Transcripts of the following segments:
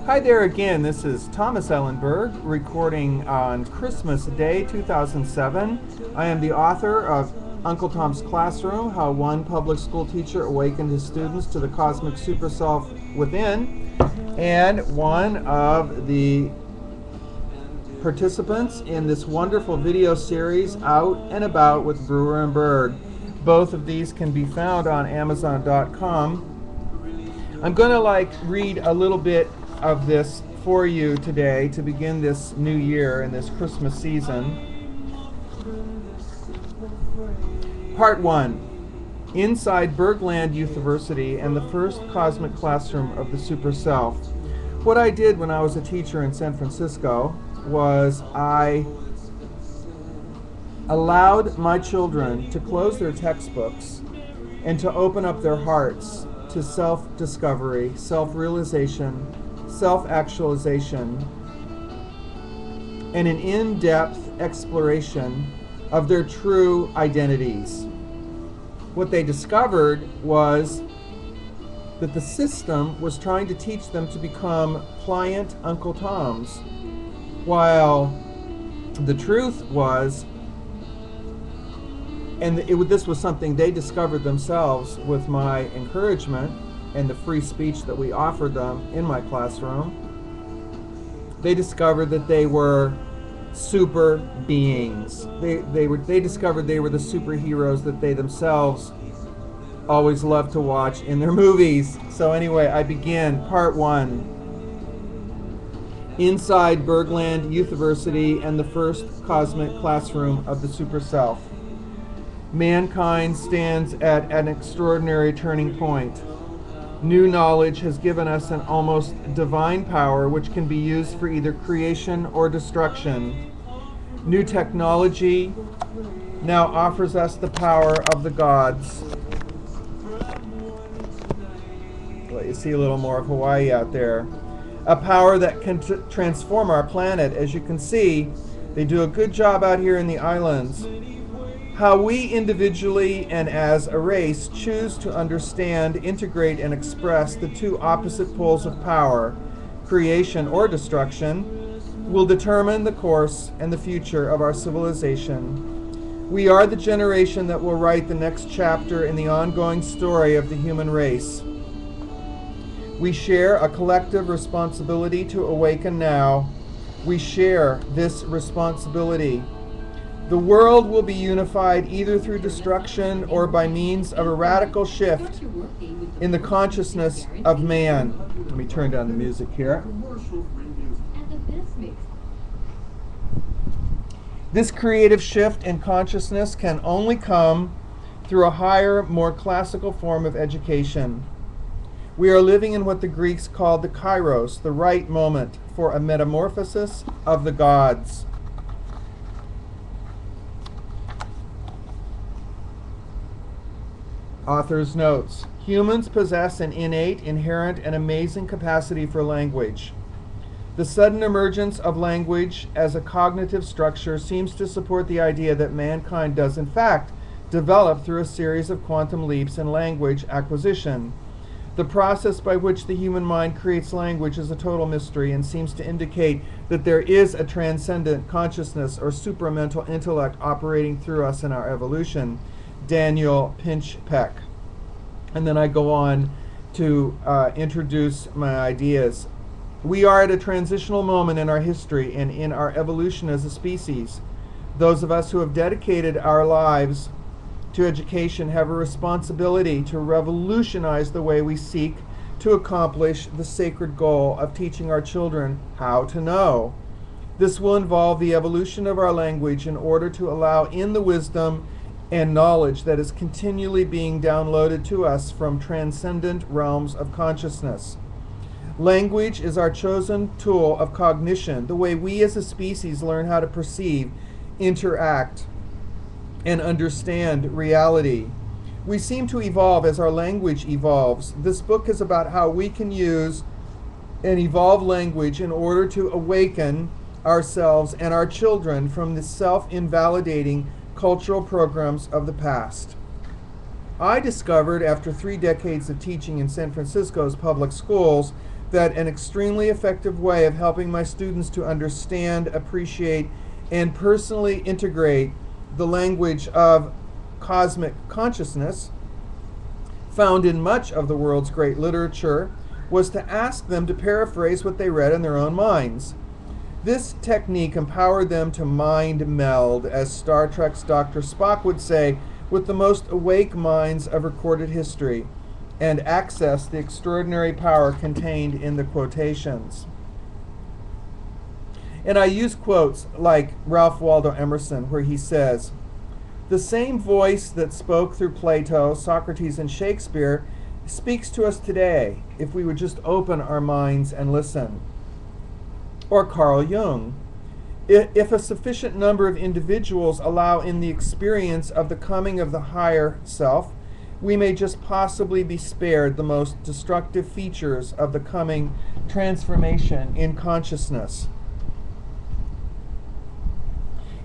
Hi there again, this is Thomas Ellenberg recording on Christmas Day 2007. I am the author of Uncle Tom's Classroom, How One Public School Teacher Awakened His Students to the Cosmic Super Self Within, and one of the participants in this wonderful video series, Out and About with Brewer and Berg. Both of these can be found on Amazon.com. I'm going to read a little bit of this for you today to begin this new year and this Christmas season. Part 1. Inside Bergland University and the First Cosmic Classroom of the Super Self. What I did when I was a teacher in San Francisco was I allowed my children to close their textbooks and to open up their hearts to self-discovery, self-realization, self-actualization, and an in-depth exploration of their true identities. What they discovered was that the system was trying to teach them to become pliant Uncle Toms, while the truth was, and this was something they discovered themselves with my encouragement and the free speech that we offered them in my classroom. They discovered that they were super beings. They discovered they were the superheroes that they themselves always loved to watch in their movies. So anyway, I begin part 1. Inside Bergland University and the First Cosmic Classroom of the Super Self. Mankind stands at an extraordinary turning point. New knowledge has given us an almost divine power which can be used for either creation or destruction. New technology now offers us the power of the gods. Let you see a little more of Hawaii out there. A power that can transform our planet. As you can see, they do a good job out here in the islands. How we individually and as a race choose to understand, integrate, and express the two opposite poles of power, creation or destruction, will determine the course and the future of our civilization. We are the generation that will write the next chapter in the ongoing story of the human race. We share a collective responsibility to awaken now. We share this responsibility. The world will be unified either through destruction or by means of a radical shift in the consciousness of man. Let me turn down the music here. This creative shift in consciousness can only come through a higher, more classical form of education. We are living in what the Greeks called the kairos, the right moment for a metamorphosis of the gods. Author's notes. Humans possess an innate, inherent, and amazing capacity for language. The sudden emergence of language as a cognitive structure seems to support the idea that mankind does in fact develop through a series of quantum leaps in language acquisition. The process by which the human mind creates language is a total mystery and seems to indicate that there is a transcendent consciousness or supramental intellect operating through us in our evolution. Daniel Pinchbeck. And then I go on to introduce my ideas. We are at a transitional moment in our history and in our evolution as a species. Those of us who have dedicated our lives to education have a responsibility to revolutionize the way we seek to accomplish the sacred goal of teaching our children how to know. This will involve the evolution of our language in order to allow in the wisdom and knowledge that is continually being downloaded to us from transcendent realms of consciousness. Language is our chosen tool of cognition, the way we as a species learn how to perceive, interact, and understand reality. We seem to evolve as our language evolves. This book is about how we can use and evolve language in order to awaken ourselves and our children from the self-invalidating cultural programs of the past. I discovered after 3 decades of teaching in San Francisco's public schools that an extremely effective way of helping my students to understand, appreciate, and personally integrate the language of cosmic consciousness found in much of the world's great literature was to ask them to paraphrase what they read in their own minds. This technique empowered them to mind meld, as Star Trek's Dr. Spock would say, with the most awake minds of recorded history, and access the extraordinary power contained in the quotations. And I use quotes like Ralph Waldo Emerson, where he says, "The same voice that spoke through Plato, Socrates, and Shakespeare speaks to us today if we would just open our minds and listen." Or Carl Jung, "If a sufficient number of individuals allow in the experience of the coming of the higher self, we may just possibly be spared the most destructive features of the coming transformation in consciousness."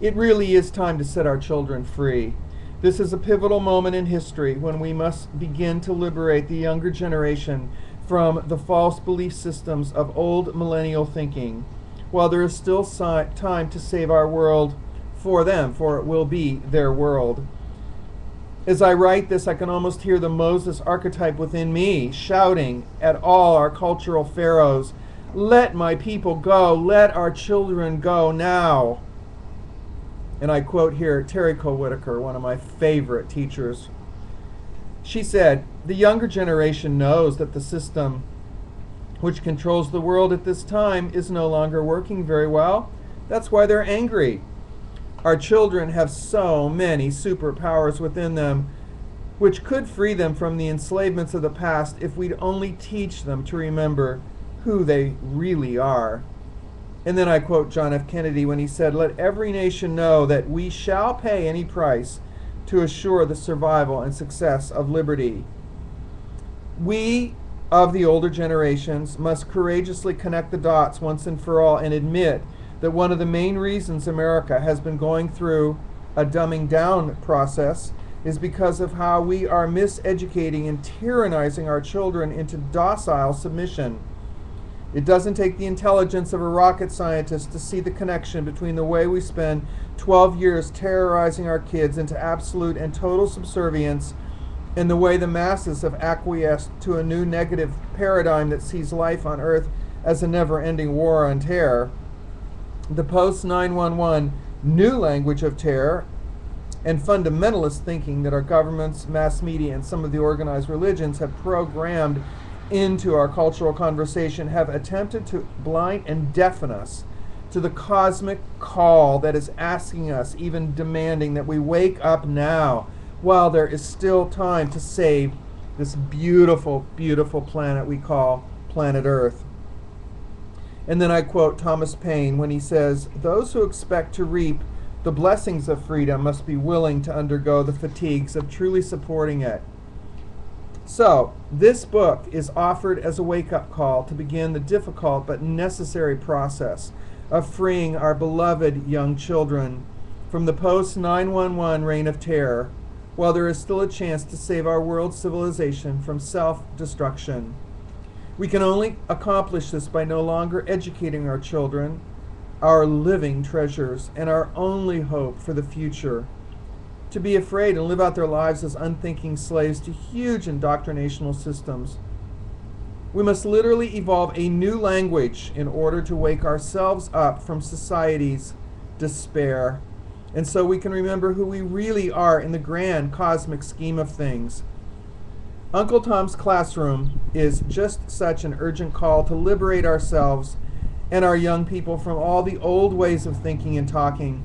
It really is time to set our children free. This is a pivotal moment in history when we must begin to liberate the younger generation from the false belief systems of old millennial thinking, while there is still time to save our world for them, for it will be their world. As I write this, I can almost hear the Moses archetype within me shouting at all our cultural pharaohs, "Let my people go, let our children go now." And I quote here Terry Cole Whitaker, one of my favorite teachers. She said, "The younger generation knows that the system which controls the world at this time is no longer working very well. That's why they're angry. Our children have so many superpowers within them which could free them from the enslavements of the past if we'd only teach them to remember who they really are." And then I quote John F. Kennedy when he said, "Let every nation know that we shall pay any price to assure the survival and success of liberty." We of the older generations must courageously connect the dots once and for all and admit that one of the main reasons America has been going through a dumbing down process is because of how we are miseducating and tyrannizing our children into docile submission. It doesn't take the intelligence of a rocket scientist to see the connection between the way we spend 12 years terrorizing our kids into absolute and total subservience and the way the masses have acquiesced to a new negative paradigm that sees life on Earth as a never-ending war on terror. The post-9/11 new language of terror and fundamentalist thinking that our governments, mass media, and some of the organized religions have programmed into our cultural conversation have attempted to blind and deafen us to the cosmic call that is asking us, even demanding that we wake up now while there is still time to save this beautiful, beautiful planet we call planet Earth. And then I quote Thomas Paine when he says, "Those who expect to reap the blessings of freedom must be willing to undergo the fatigues of truly supporting it." So, this book is offered as a wake-up call to begin the difficult but necessary process of freeing our beloved young children from the post-9/11 reign of terror, while there is still a chance to save our world civilization from self-destruction. We can only accomplish this by no longer educating our children, our living treasures, and our only hope for the future, to be afraid and live out their lives as unthinking slaves to huge indoctrinational systems. We must literally evolve a new language in order to wake ourselves up from society's despair, and so we can remember who we really are in the grand cosmic scheme of things. Uncle Tom's Classroom is just such an urgent call to liberate ourselves and our young people from all the old ways of thinking and talking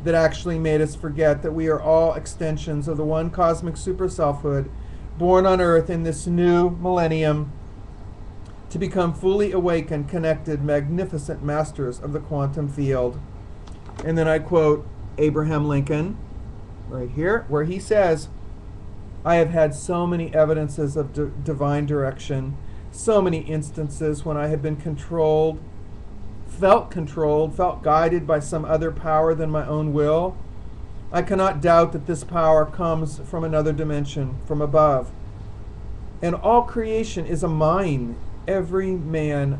that actually made us forget that we are all extensions of the one cosmic super selfhood born on Earth in this new millennium to become fully awakened, connected, magnificent masters of the quantum field. And then I quote Abraham Lincoln right here, where he says, "I have had so many evidences of divine direction, so many instances when I have been controlled, felt guided by some other power than my own will. I cannot doubt that this power comes from another dimension, from above. And all creation is a mine, every man